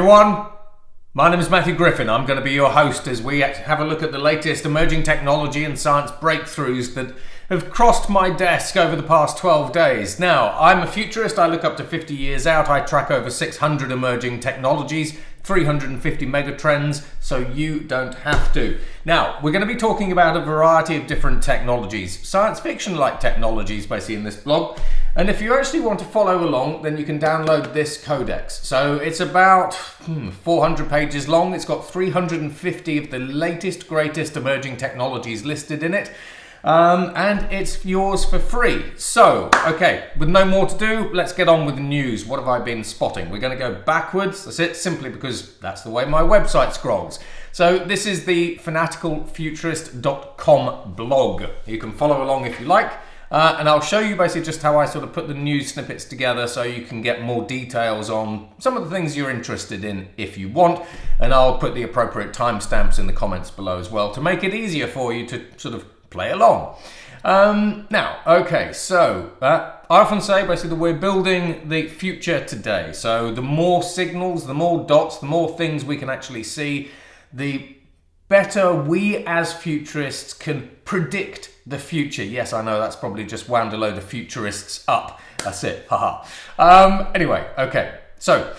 everyone. My name is Matthew Griffin. I'm going to be your host as we have a look at the latest emerging technology and science breakthroughs that have crossed my desk over the past 12 days. Now, I'm a futurist. I look up to 50 years out. I track over 600 emerging technologies, 350 megatrends, so you don't have to. Now, we're going to be talking about a variety of different technologies, science fiction-like technologies, basically, in this blog. And if you actually want to follow along, then you can download this codex. So it's about 400 pages long. It's got 350 of the latest, greatest emerging technologies listed in it. And it's yours for free. So, okay, with no more to do, let's get on with the news. What have I been spotting? We're going to go backwards. That's it, simply because that's the way my website scrolls. So this is the fanaticalfuturist.com blog. You can follow along if you like. And I'll show you basically just how I sort of put the news snippets together so you can get more details on some of the things you're interested in if you want. And I'll put the appropriate timestamps in the comments below as well to make it easier for you to sort of play along. Now, okay, so I often say basically that we're building the future today. So the more signals, the more dots, the more things we can actually see, the better we as futurists can predict the future. Yes, I know that's probably just wound a load of futurists up. That's it. Haha. Anyway, okay. So,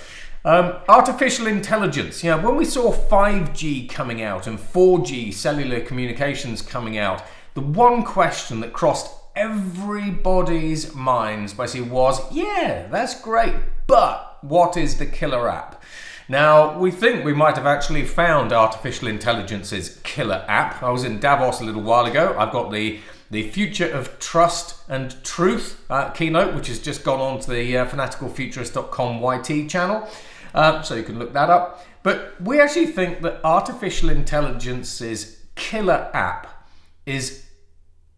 artificial intelligence. You know, when we saw 5G coming out and 4G cellular communications coming out, the one question that crossed everybody's minds basically was, yeah, that's great, but what is the killer app? Now, we think we might have actually found artificial intelligence's killer app. I was in Davos a little while ago. I've got the Future of Trust and Truth keynote, which has just gone on to the fanaticalfuturist.com YT channel. So you can look that up. But we actually think that artificial intelligence's killer app is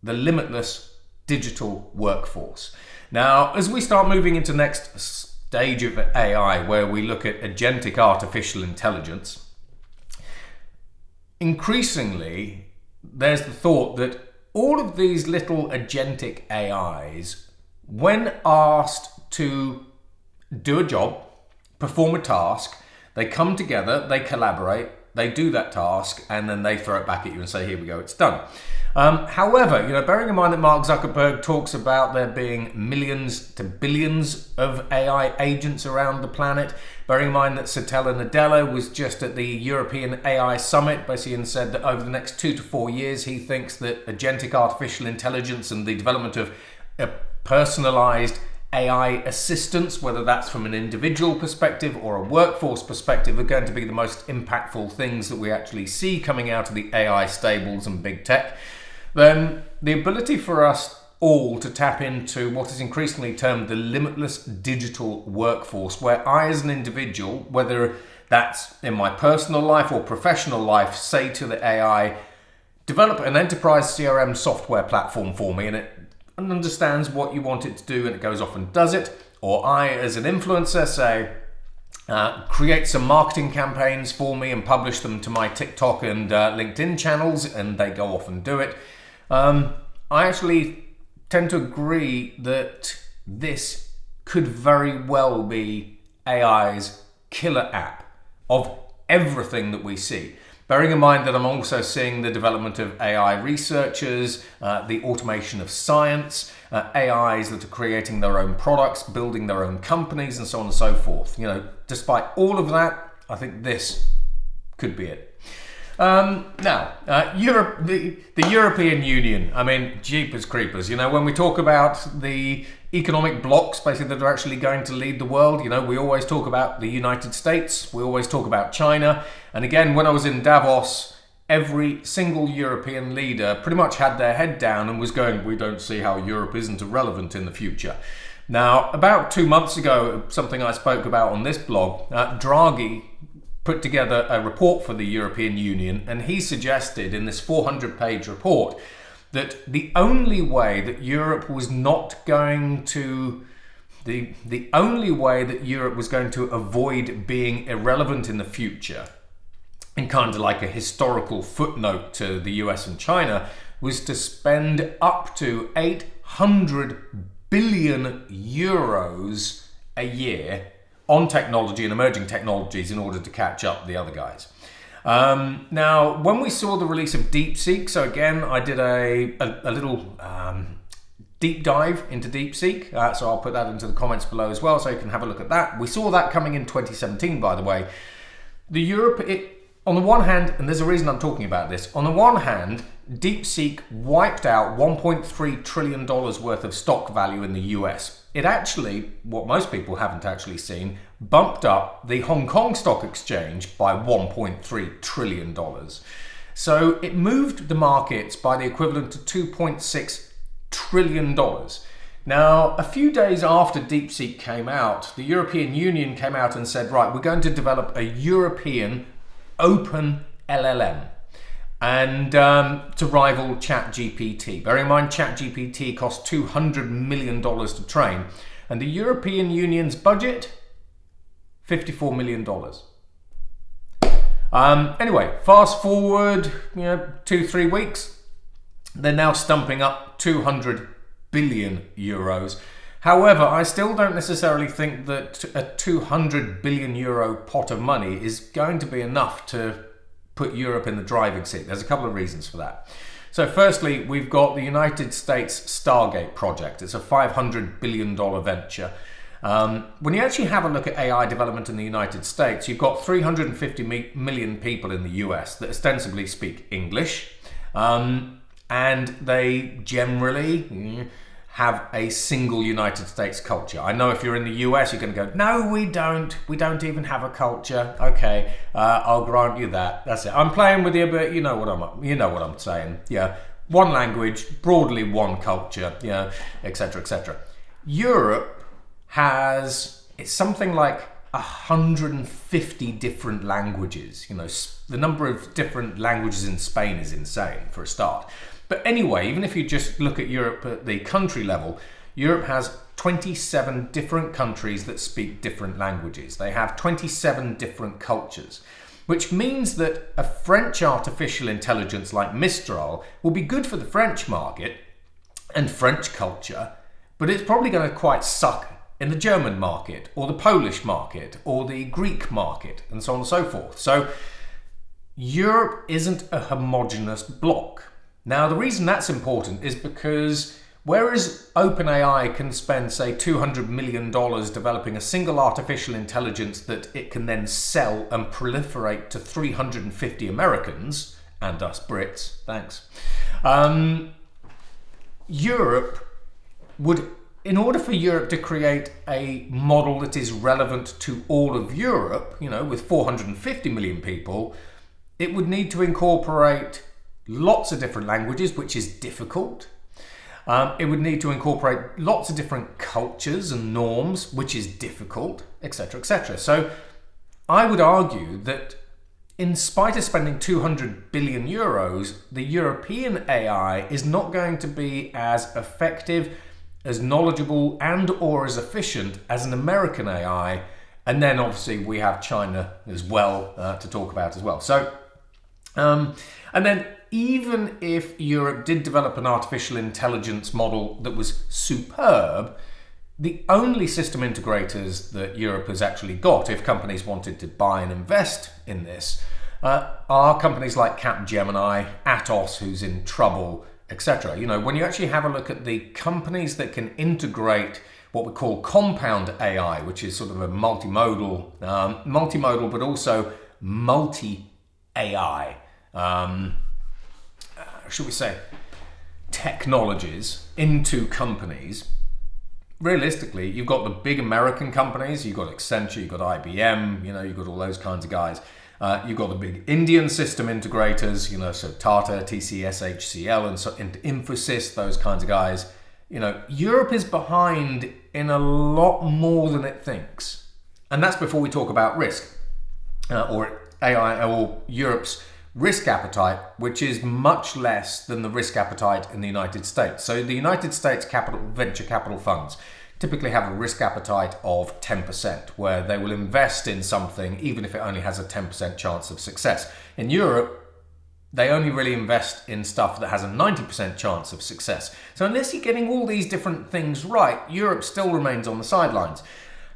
the limitless digital workforce. Now, as we start moving into next stage of AI, where we look at agentic artificial intelligence, increasingly there's the thought that all of these little agentic AIs, when asked to do a job, perform a task, they come together, they collaborate, they do that task, and then they throw it back at you and say, here we go, it's done. However, you know, bearing in mind that Mark Zuckerberg talks about there being millions to billions of AI agents around the planet, bearing in mind that Satya Nadella was just at the European AI Summit, basically, and said that over the next 2 to 4 years, he thinks that agentic artificial intelligence and the development of a personalized AI assistance, whether that's from an individual perspective or a workforce perspective, are going to be the most impactful things that we actually see coming out of the AI stables and big tech. Then the ability for us all to tap into what is increasingly termed the limitless digital workforce, where I as an individual, whether that's in my personal life or professional life, say to the AI, develop an enterprise CRM software platform for me, and it understands what you want it to do and it goes off and does it. Or I as an influencer say, create some marketing campaigns for me and publish them to my TikTok and LinkedIn channels, and they go off and do it. I actually tend to agree that this could very well be AI's killer app of everything that we see. Bearing in mind that I'm also seeing the development of AI researchers, the automation of science, AIs that are creating their own products, building their own companies, and so on and so forth. You know, despite all of that, I think this could be it. Now, Europe, the European Union, I mean, jeepers creepers, you know, when we talk about the economic blocks basically that are actually going to lead the world, you know, we always talk about the United States, we always talk about China, and again, when I was in Davos, every single European leader pretty much had their head down and was going, we don't see how Europe isn't irrelevant in the future. Now, about 2 months ago, something I spoke about on this blog, Draghi put together a report for the European Union, and he suggested in this 400-page report that the only way that Europe was not going to the only way that Europe was going to avoid being irrelevant in the future, and kind of like a historical footnote to the US and China, was to spend up to 800 billion euros a year on technology and emerging technologies in order to catch up the other guys. Now, when we saw the release of Deepseek, so again, I did a little deep dive into Deepseek, so I'll put that into the comments below as well, so you can have a look at that. We saw that coming in 2017, by the way. On the one hand, and there's a reason I'm talking about this, on the one hand, Deepseek wiped out $1.3 trillion worth of stock value in the US. It actually, what most people haven't actually seen, bumped up the Hong Kong Stock Exchange by $1.3 trillion. So it moved the markets by the equivalent to $2.6 trillion. Now, a few days after Deepseek came out, the European Union came out and said, right, we're going to develop a European open LLM and to rival ChatGPT. Bear in mind, ChatGPT cost $200 million to train, and the European Union's budget, $54 million. Anyway, fast forward, 2-3 weeks, they're now stumping up 200 billion euros. However, I still don't necessarily think that a 200 billion euro pot of money is going to be enough to put Europe in the driving seat. There's a couple of reasons for that. So firstly, we've got the United States Stargate project. It's a $500 billion venture. When you actually have a look at AI development in the United States, you've got 350 million people in the US that ostensibly speak English. And they generally have a single United States culture. I know if you're in the US, you're going to go, no, we don't. We don't even have a culture. Okay, I'll grant you that. That's it. I'm playing with you, but you know what I'm saying. Yeah, one language, broadly one culture. Yeah, etc., etc. Europe it's something like 150 different languages. The number of different languages in Spain is insane for a start. But anyway, even if you just look at Europe at the country level, Europe has 27 different countries that speak different languages. They have 27 different cultures, which means that a French artificial intelligence like Mistral will be good for the French market and French culture, but it's probably going to quite suck in the German market or the Polish market or the Greek market and so on and so forth. So Europe isn't a homogeneous block. Now, the reason that's important is because whereas OpenAI can spend, say, $200 million developing a single artificial intelligence that it can then sell and proliferate to 350 Americans, and us Brits, thanks, Europe would, in order for Europe to create a model that is relevant to all of Europe, with 450 million people, it would need to incorporate lots of different languages, which is difficult. It would need to incorporate lots of different cultures and norms, which is difficult, etc., etc. So I would argue that in spite of spending 200 billion euros, the European AI is not going to be as effective, as knowledgeable, and or as efficient as an American AI. And then obviously we have China as well to talk about as well. So, and then even if Europe did develop an artificial intelligence model that was superb, the only system integrators that Europe has actually got, if companies wanted to buy and invest in this, are companies like Capgemini, Atos, who's in trouble, etc. When you actually have a look at the companies that can integrate what we call compound AI, which is sort of a multimodal, but also multi-AI, should we say, technologies into companies. Realistically, you've got the big American companies, you've got Accenture, you've got IBM, you've got all those kinds of guys. You've got the big Indian system integrators, so Tata, TCS, HCL, and Infosys, those kinds of guys. Europe is behind in a lot more than it thinks. And that's before we talk about risk, or AI, or Europe's risk appetite, which is much less than the risk appetite in the United States. So the United States venture capital funds typically have a risk appetite of 10%, where they will invest in something even if it only has a 10% chance of success. In Europe, they only really invest in stuff that has a 90% chance of success. So unless you're getting all these different things right, Europe still remains on the sidelines.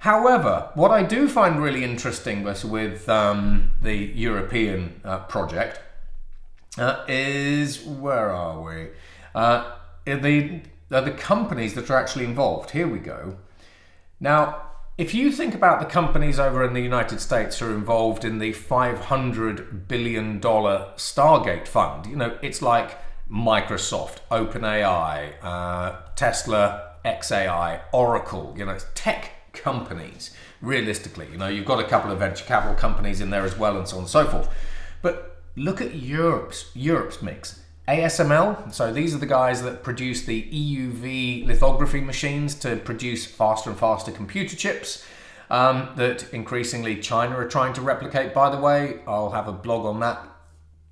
However, what I do find really interesting with the European project is, where are we? The companies that are actually involved. Here we go. Now, if you think about the companies over in the United States who are involved in the $500 billion Stargate fund, it's like Microsoft, OpenAI, Tesla, XAI, Oracle, it's tech companies, realistically. You've got a couple of venture capital companies in there as well, and so on and so forth. But look at Europe's mix. ASML, so these are the guys that produce the EUV lithography machines to produce faster and faster computer chips that increasingly China are trying to replicate, by the way. I'll have a blog on that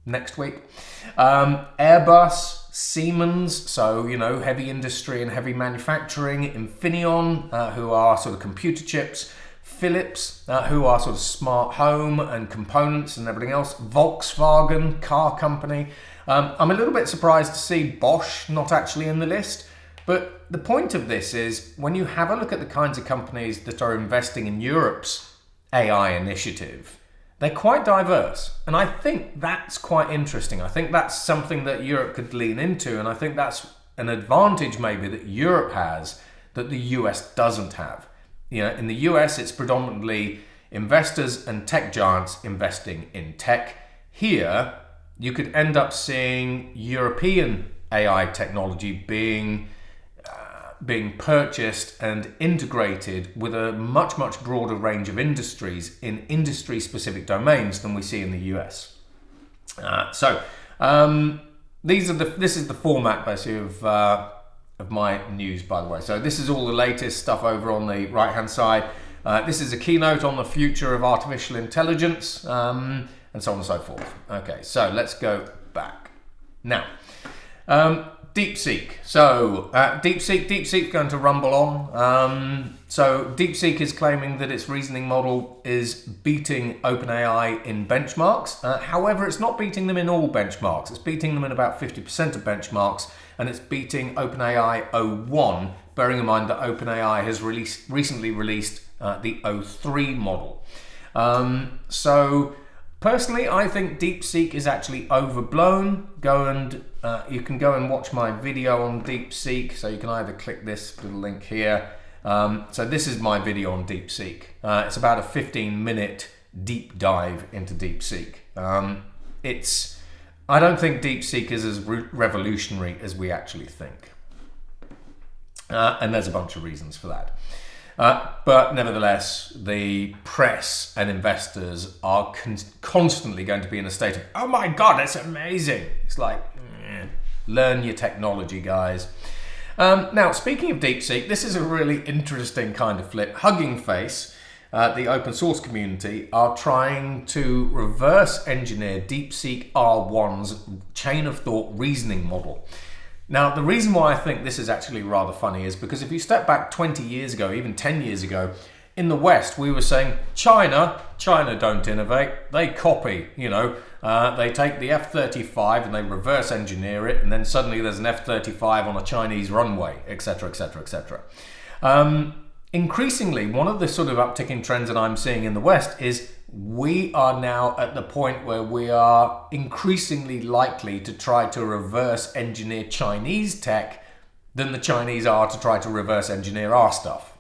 next week. Airbus, Siemens, so heavy industry and heavy manufacturing. Infineon, who are sort of computer chips. Philips, who are sort of smart home and components and everything else. Volkswagen, car company. I'm a little bit surprised to see Bosch not actually in the list, but the point of this is when you have a look at the kinds of companies that are investing in Europe's AI initiative, they're quite diverse, and I think that's quite interesting. I think that's something that Europe could lean into, and I think that's an advantage maybe that Europe has that the US doesn't have. In the US, it's predominantly investors and tech giants investing in tech. Here, you could end up seeing European AI technology being purchased and integrated with a much, much broader range of industries in industry-specific domains than we see in the US. This is the format basically of my news, by the way. So this is all the latest stuff over on the right-hand side. This is a keynote on the future of artificial intelligence, and so on and so forth. Okay, so let's go back. Now, Deepseek. So Deepseek's going to rumble on. So Deepseek is claiming that its reasoning model is beating OpenAI in benchmarks. However, it's not beating them in all benchmarks. It's beating them in about 50% of benchmarks, and it's beating OpenAI 01, bearing in mind that OpenAI has recently released the 03 model. Personally, I think Deepseek is actually overblown. You can go and watch my video on Deepseek. So you can either click this little link here. So this is my video on Deepseek. It's about a 15-minute deep dive into Deepseek. I don't think Deepseek is as revolutionary as we actually think. And there's a bunch of reasons for that. But nevertheless, the press and investors are constantly going to be in a state of, oh my God, that's amazing. It's like, learn your technology, guys. Now, speaking of Deepseek, this is a really interesting kind of flip. Hugging Face, the open source community, are trying to reverse engineer Deepseek R1's chain of thought reasoning model. Now, the reason why I think this is actually rather funny is because if you step back 20 years ago, even 10 years ago, in the West, we were saying, China don't innovate, they copy, they take the F-35 and they reverse engineer it, and then suddenly there's an F-35 on a Chinese runway, etc., etc., etc. Increasingly, one of the sort of upticking trends that I'm seeing in the West is we are now at the point where we are increasingly likely to try to reverse engineer Chinese tech than the Chinese are to try to reverse engineer our stuff.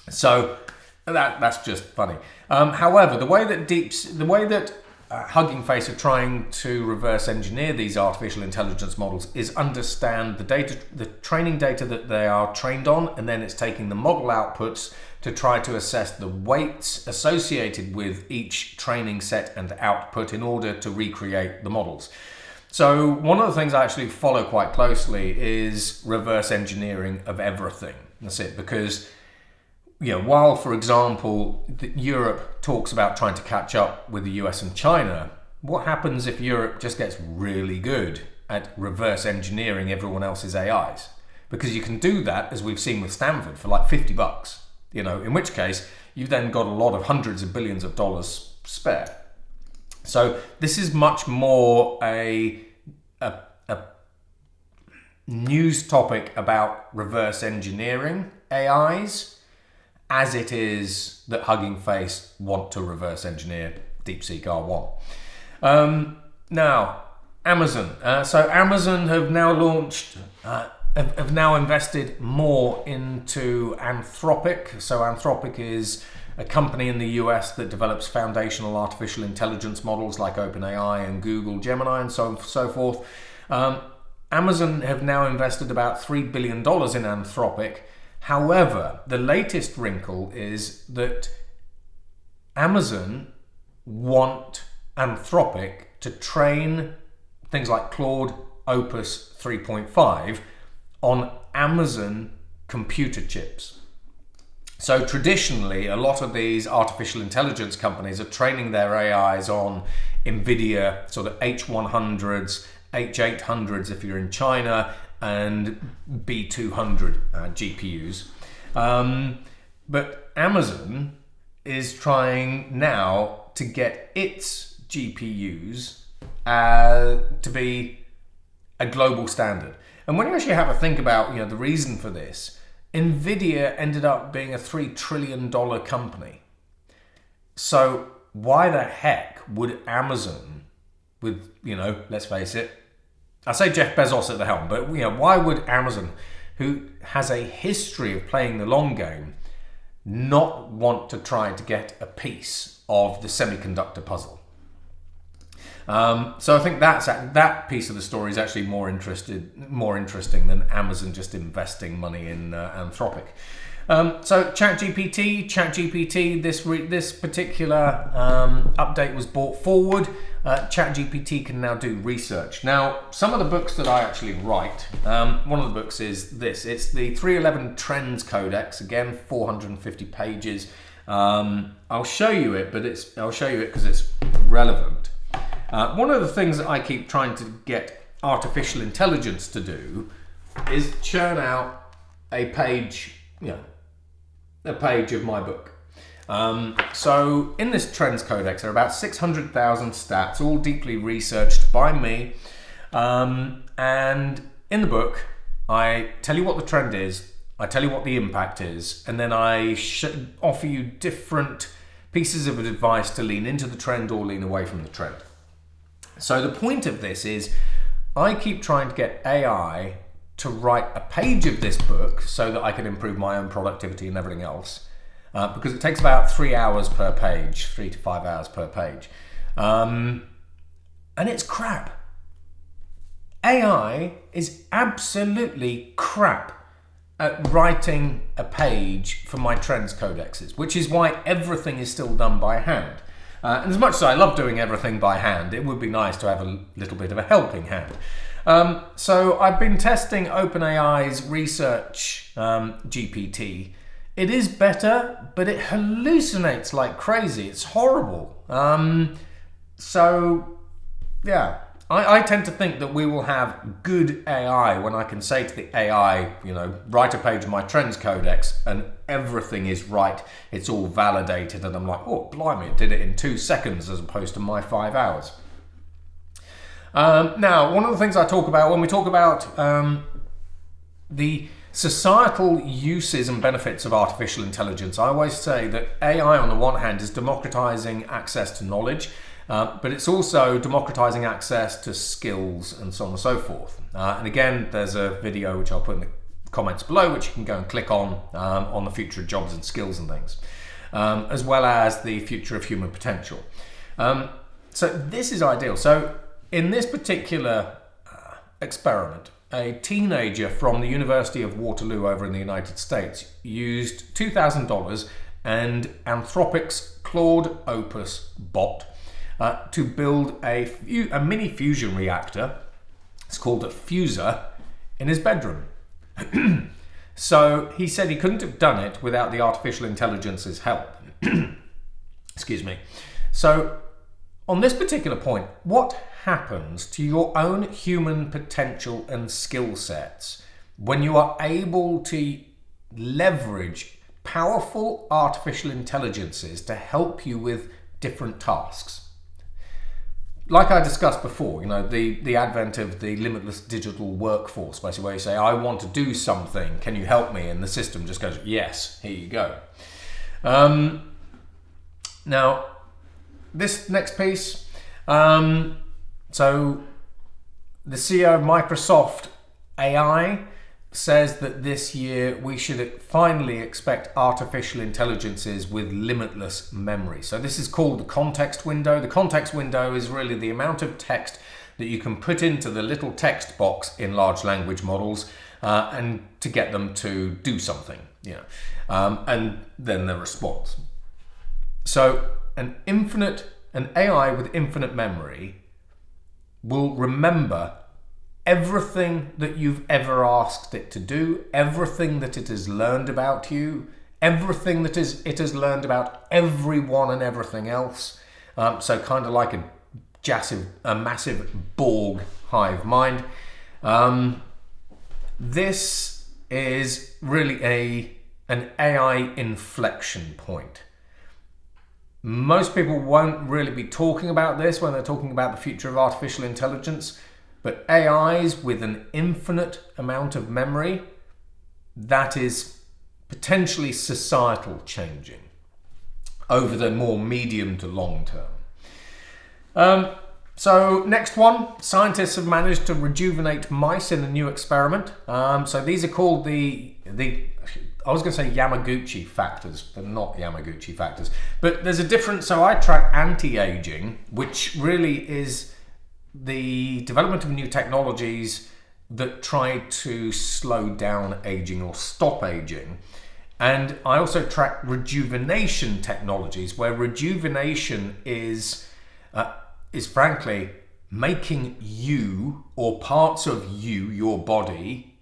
So that's just funny. However, the way that Hugging Face are trying to reverse engineer these artificial intelligence models is understand the training data that they are trained on, and then it's taking the model outputs to try to assess the weights associated with each training set and output in order to recreate the models. So one of the things I actually follow quite closely is reverse engineering of everything. That's it, because while, for example, Europe talks about trying to catch up with the US and China, what happens if Europe just gets really good at reverse engineering everyone else's AIs? Because you can do that, as we've seen with Stanford, for like $50, in which case you've then got a lot of hundreds of billions of dollars spare. So this is much more a news topic about reverse engineering AIs. as it is that Hugging Face want to reverse engineer Deepseek R1. Now, Amazon. So Amazon have now launched, have now invested more into Anthropic. So Anthropic is a company in the US that develops foundational artificial intelligence models like OpenAI and Google Gemini and so forth. Amazon have now invested about $3 billion in Anthropic. However, the latest wrinkle is that Amazon want Anthropic to train things like Claude Opus 3.5 on Amazon computer chips. So traditionally, a lot of these artificial intelligence companies are training their AIs on Nvidia, sort of H100s, H800s if you're in China, and B200 GPUs. But Amazon is trying now to get its GPUs to be a global standard. And when you actually have a think about, the reason for this, Nvidia ended up being a $3 trillion company. So why the heck would Amazon, with, let's face it, I say Jeff Bezos at the helm, but why would Amazon, who has a history of playing the long game, not want to try to get a piece of the semiconductor puzzle? So I think that piece of the story is actually more interesting than Amazon just investing money in Anthropic. So ChatGPT, this particular update was brought forward. ChatGPT can now do research. Now, some of the books that I actually write, one of the books is this. It's the 311 Trends Codex, again, 450 pages. I'll show you it, but I'll show you it because it's relevant. One of the things that I keep trying to get artificial intelligence to do is churn out a page of my book. So in this Trends Codex, there are about 600,000 stats, all deeply researched by me. And in the book, I tell you what the trend is, I tell you what the impact is, and then I offer you different pieces of advice to lean into the trend or lean away from the trend. So the point of this is I keep trying to get AI to write a page of this book so that I can improve my own productivity and everything else, because it takes about 3 hours per page, 3 to 5 hours per page. And it's crap. AI is absolutely crap at writing a page for my Trends Codexes, which is why everything is still done by hand. And as much as I love doing everything by hand, it would be nice to have a little bit of a helping hand. So I've been testing OpenAI's research GPT. It is better, but it hallucinates like crazy. It's horrible. So yeah, I tend to think that we will have good AI when I can say to the AI, write a page of my Trends Codex and everything is right. It's all validated. And I'm like, oh, blimey, it did it in 2 seconds as opposed to my 5 hours. Now, one of the things I talk about when we talk about the societal uses and benefits of artificial intelligence, I always say that AI on the one hand is democratizing access to knowledge, but it's also democratizing access to skills and so on and so forth. And again, there's a video which I'll put in the comments below, which you can go and click on the future of jobs and skills and things, as well as the future of human potential. So this is ideal. So in this particular experiment, a teenager from the University of Waterloo over in the United States used $2,000 and Anthropic's Claude Opus bot to build a mini fusion reactor. It's called a fuser in his bedroom. So he said he couldn't have done it without the artificial intelligence's help. Excuse me. So on this particular point, what happens to your own human potential and skill sets when you are able to leverage powerful artificial intelligences to help you with different tasks? Like I discussed before, the advent of the limitless digital workforce, basically where you say, I want to do something, can you help me? And the system just goes, yes, here you go. Now, this next piece, so the CEO of Microsoft AI says that this year we should finally expect artificial intelligences with limitless memory. So this is called the context window. The context window is really the amount of text that you can put into the little text box in large language models and to get them to do something, and then the response. So an AI with infinite memory will remember everything that you've ever asked it to do, everything that it has learned about you, everything that it has learned about everyone and everything else. So kind of like a massive Borg hive mind. This is really an AI inflection point. Most people won't really be talking about this when they're talking about the future of artificial intelligence, but AIs with an infinite amount of memory, that is potentially societal changing over the more medium to long term. So next one, scientists have managed to rejuvenate mice in a new experiment. So these are called I was going to say Yamaguchi factors, but not Yamaguchi factors. But there's a difference. So I track anti-aging, which really is the development of new technologies that try to slow down aging or stop aging. And I also track rejuvenation technologies, where rejuvenation is frankly making you or parts of you, your body,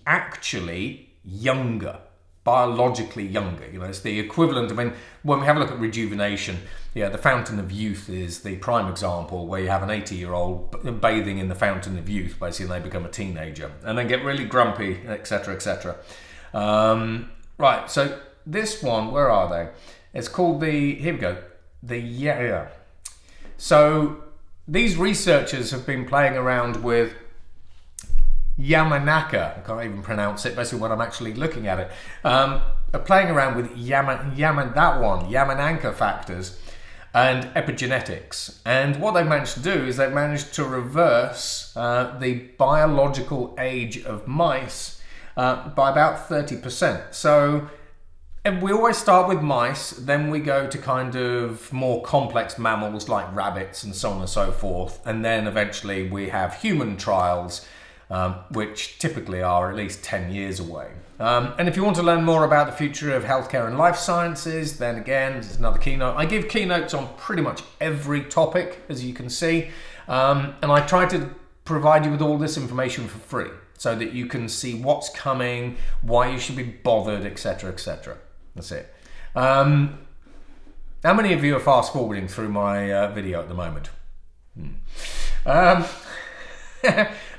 actually younger, biologically younger. It's the equivalent of, when we have a look at rejuvenation, the fountain of youth is the prime example, where you have an 80-year-old bathing in the fountain of youth, basically, and they become a teenager and then get really grumpy, etc., etc. Right, so this one, where are they? It's called here we go, So these researchers have been playing around with Yamanaka, I can't even pronounce it, basically when I'm actually looking at it, are playing around with Yamanaka factors and epigenetics. And what they've managed to do is they've managed to reverse the biological age of mice by about 30%. So we always start with mice, then we go to kind of more complex mammals like rabbits and so on and so forth, and then eventually we have human trials, which typically are at least 10 years away. And if you want to learn more about the future of healthcare and life sciences, then again, this is another keynote. I give keynotes on pretty much every topic, as you can see, and I try to provide you with all this information for free so that you can see what's coming, why you should be bothered, etc., etc. That's it. How many of you are fast forwarding through my video at the moment? And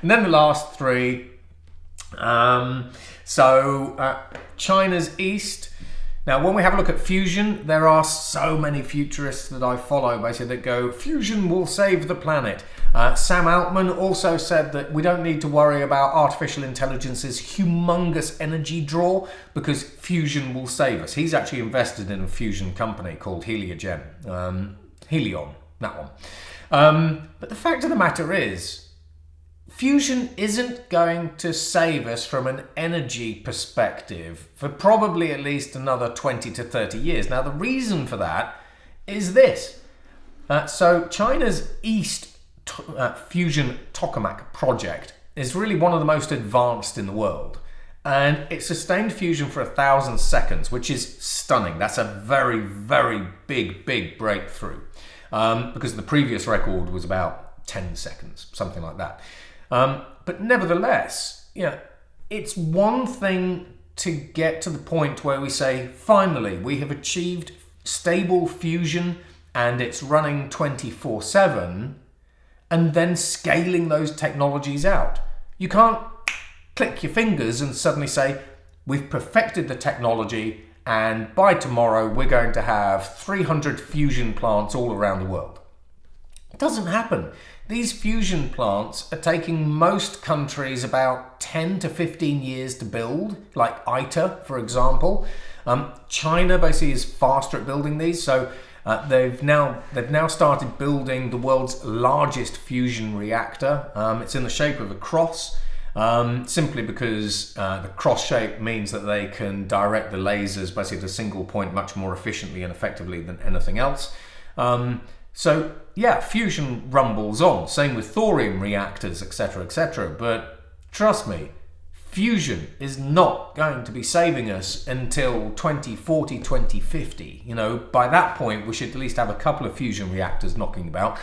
then the last three. China's East. Now, when we have a look at fusion, there are so many futurists that I follow, basically, that go, fusion will save the planet. Sam Altman also said that we don't need to worry about artificial intelligence's humongous energy draw because fusion will save us. He's actually invested in a fusion company called Helion, that one. But the fact of the matter is, fusion isn't going to save us from an energy perspective for probably at least another 20 to 30 years. Now, the reason for that is this. So China's East fusion tokamak project is really one of the most advanced in the world. And it sustained fusion for 1,000 seconds, which is stunning. That's a very, very big breakthrough. Because the previous record was about 10 seconds, something like that. But nevertheless, it's one thing to get to the point where we say, finally, we have achieved stable fusion and it's running 24/7, and then scaling those technologies out. You can't click your fingers and suddenly say, we've perfected the technology and by tomorrow we're going to have 300 fusion plants all around the world. It doesn't happen. These fusion plants are taking most countries about 10 to 15 years to build, like ITER, for example. China basically is faster at building these, so they've now started building the world's largest fusion reactor. It's in the shape of a cross, simply because the cross shape means that they can direct the lasers basically to a single point much more efficiently and effectively than anything else. So yeah, fusion rumbles on. Same with thorium reactors, etc., etc. But trust me, fusion is not going to be saving us until 2040, 2050. You know, by that point, we should at least have a couple of fusion reactors knocking about.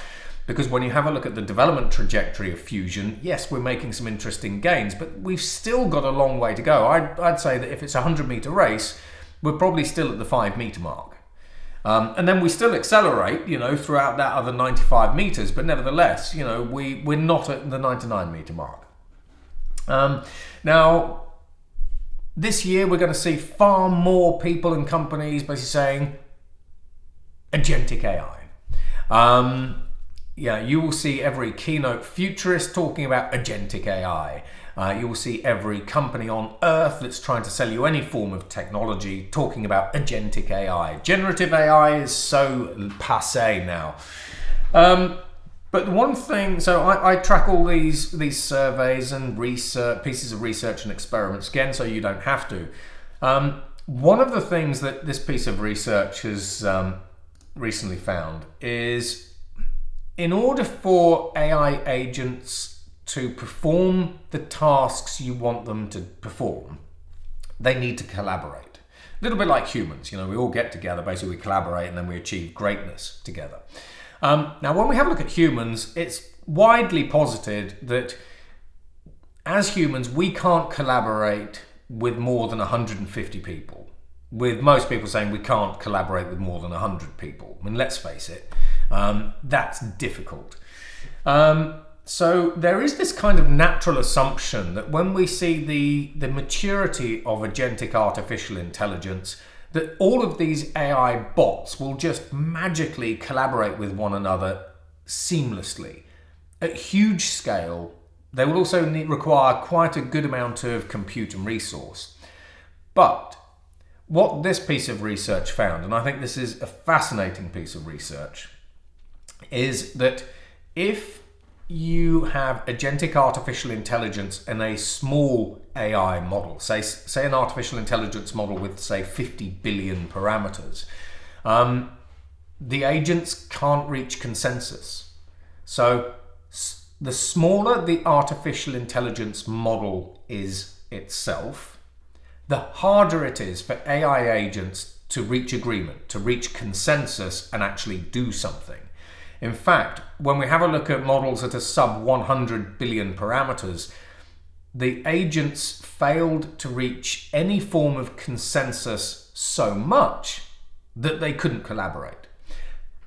Because when you have a look at the development trajectory of fusion, yes, we're making some interesting gains, but we've still got a long way to go. I'd say that if it's a 100-meter race, we're probably still at the 5-meter mark. And then we still accelerate, you know, throughout that other 95 meters, but nevertheless, you know, we're not at the 99-meter mark. Now, this year we're going to see far more people and companies basically saying agentic AI. Yeah, you will see every keynote futurist talking about agentic AI. You will see every company on earth that's trying to sell you any form of technology talking about agentic AI. Generative AI is so passé now. But the one thing, so I track all these surveys and research, pieces of research and experiments, again, so you don't have to. One of the things that this piece of research has recently found is, in order for AI agents to perform the tasks you want them to perform, they need to collaborate. A little bit like humans, you know, we all get together, basically we collaborate and then we achieve greatness together. Now, when we have a look at humans, it's widely posited that as humans, we can't collaborate with more than 150 people. With most people saying we can't collaborate with more than 100 people. I mean, let's face it, that's difficult. So there is this kind of natural assumption that when we see the maturity of agentic artificial intelligence, that all of these AI bots will just magically collaborate with one another seamlessly. At huge scale, they will also require quite a good amount of compute and resource. But what this piece of research found, and I think this is a fascinating piece of research, is that if you have agentic artificial intelligence in a small AI model, say an artificial intelligence model with, say, 50 billion parameters, the agents can't reach consensus. So the smaller the artificial intelligence model is itself, the harder it is for AI agents to reach agreement, to reach consensus and actually do something. In fact, when we have a look at models that are sub 100 billion parameters, the agents failed to reach any form of consensus so much that they couldn't collaborate.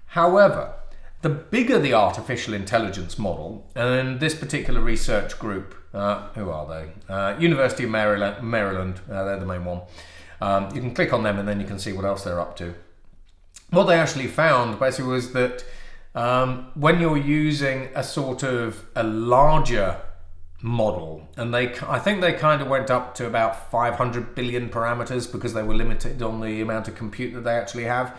However, the bigger the artificial intelligence model, and this particular research group, who are they? University of Maryland, they're the main one. You can click on them and then you can see what else they're up to. What they actually found basically was that when you're using a sort of a larger model, and I think they kind of went up to about 500 billion parameters because they were limited on the amount of compute that they actually have.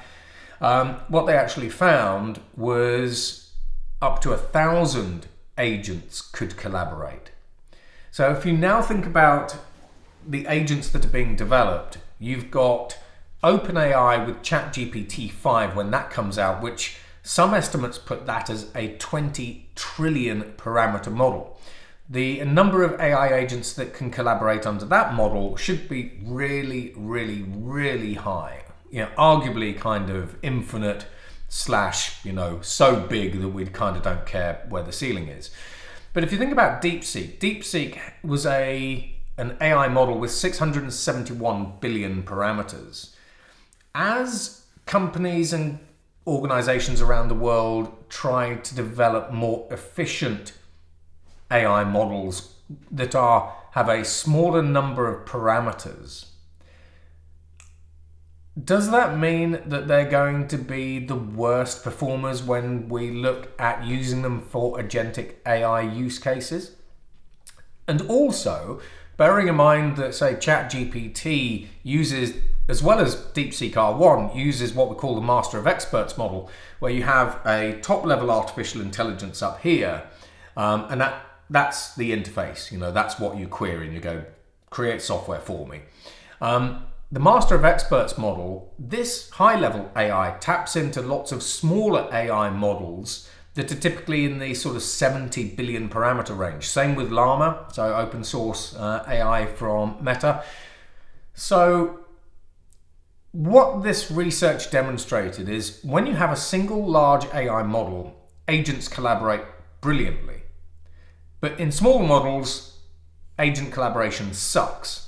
What they actually found was up to 1,000 agents could collaborate. So if you now think about the agents that are being developed, you've got OpenAI with ChatGPT 5 when that comes out, which some estimates put that as a 20 trillion parameter model. The number of AI agents that can collaborate under that model should be really, really, really high. You know, arguably kind of infinite / so big that we kind of don't care where the ceiling is. But if you think about Deepseek was an AI model with 671 billion parameters. As companies and organizations around the world try to develop more efficient AI models that have a smaller number of parameters, does that mean that they're going to be the worst performers when we look at using them for agentic AI use cases? And also, bearing in mind that, say, ChatGPT uses as well as Deepseek R1, uses what we call the Master of Experts model, where you have a top-level artificial intelligence up here, and that's the interface. That's what you query, and you go, create software for me. The Master of Experts model, this high-level AI taps into lots of smaller AI models that are typically in the sort of 70 billion parameter range. Same with Llama, so open source AI from Meta. So what this research demonstrated is when you have a single large AI model, agents collaborate brilliantly. But in small models, agent collaboration sucks.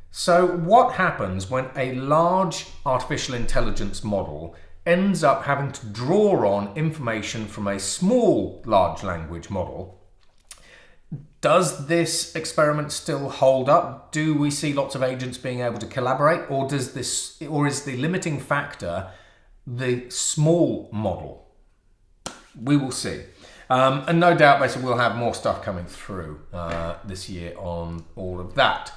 So what happens when a large artificial intelligence model ends up having to draw on information from a small large language model? Does this experiment still hold up? Do we see lots of agents being able to collaborate, or is the limiting factor the small model? We will see. And no doubt basically we'll have more stuff coming through this year on all of that.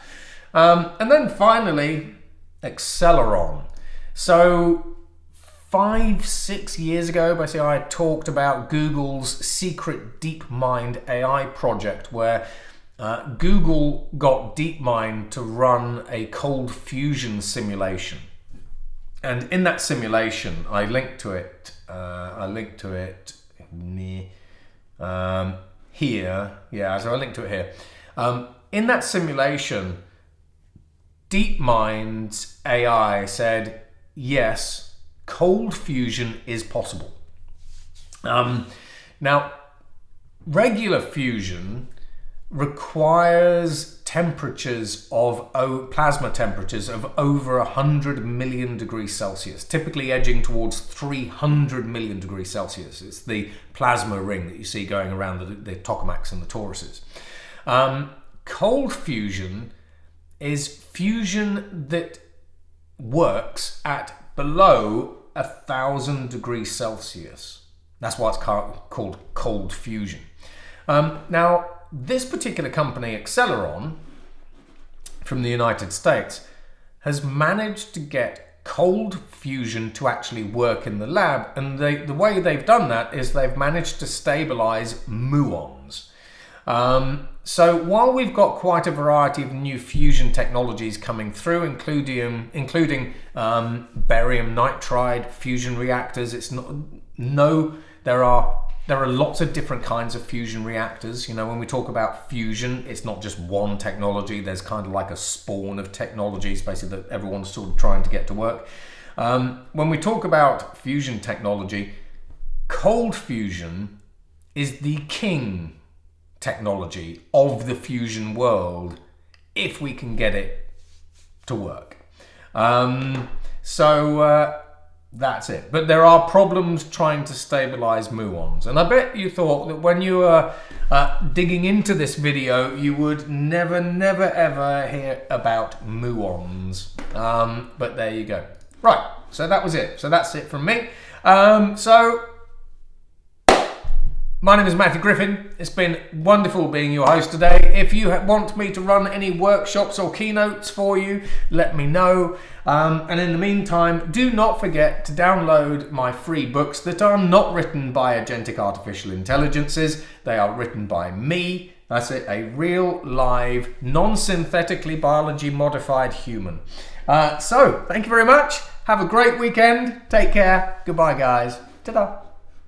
And then finally, Acceleron. So 5-6 years ago, basically, I talked about Google's secret DeepMind AI project, where Google got DeepMind to run a cold fusion simulation. And in that simulation, I linked to it here. Yeah, so I linked to it here. In that simulation, DeepMind's AI said, yes, cold fusion is possible. Now, regular fusion requires plasma temperatures of over 100 million degrees Celsius, typically edging towards 300 million degrees Celsius. It's the plasma ring that you see going around the tokamaks and the toruses. Cold fusion is fusion that works at below 1,000 degrees Celsius. That's why it's called cold fusion. Now, this particular company, Acceleron, from the United States, has managed to get cold fusion to actually work in the lab. And the way they've done that is they've managed to stabilize muons. So while we've got quite a variety of new fusion technologies coming through, including barium nitride fusion reactors, there are lots of different kinds of fusion reactors. When we talk about fusion, it's not just one technology. There's kind of like a spawn of technologies, basically, that everyone's sort of trying to get to work. When we talk about fusion technology, cold fusion is the king technology of the fusion world, if we can get it to work. That's it. But there are problems trying to stabilize muons. And I bet you thought that when you were digging into this video, you would never, ever hear about muons. But there you go. Right, so that was it. So that's it from me. My name is Matthew Griffin. It's been wonderful being your host today. If you want me to run any workshops or keynotes for you, let me know. And in the meantime, do not forget to download my free books that are not written by agentic artificial intelligences. They are written by me. That's it, a real, live, non-synthetically biology modified human. So, thank you very much. Have a great weekend. Take care. Goodbye, guys. Ta-da.